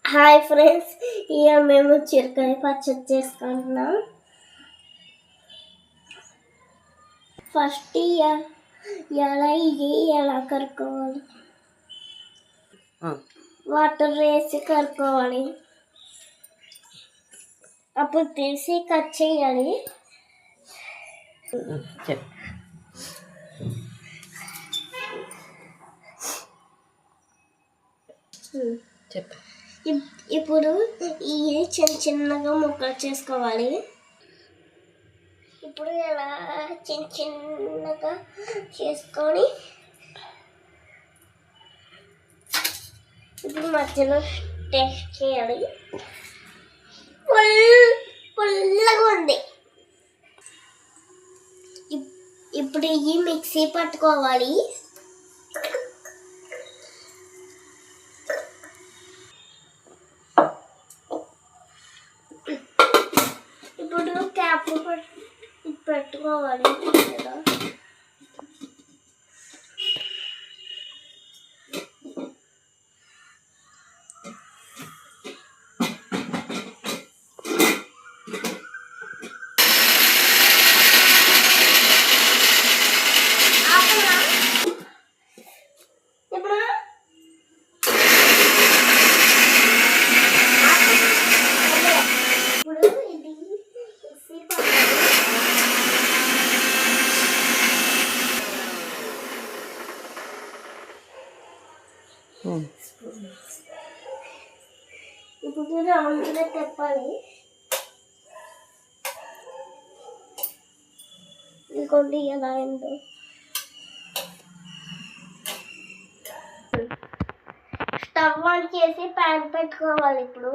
Hi friends, ఇక మేము చిరకాయ పచ్చడి చేసుకుంటున్నాం. ఫస్ట్ ఎలా కరుక్కోవాలి, వాటర్ వేసి కరుక్కోవాలి. అప్పుడు తీసి కట్ చేయాలి. ఇప్పుడు ఇవి చిన్నగా ముక్కలు చేసుకోవాలి. ఇప్పుడు ఇలా చిన్నగా చేసుకొని ఇప్పుడు మధ్యలో టేస్ట్ చేయాలి. పుల్లగా ఉంది. ఇప్పుడు ఇవి మిక్సీ పట్టుకోవాలి. ఇప్పుడు క్యాప్ పెట్టుకోవాలి. ఇప్పుడు రౌండ్గా తిప్పాలి. ఇంకోటి ఎలా అయిందో స్టవ్ ఆన్ చేసి ప్యాన్ పెట్టుకోవాలి. ఇప్పుడు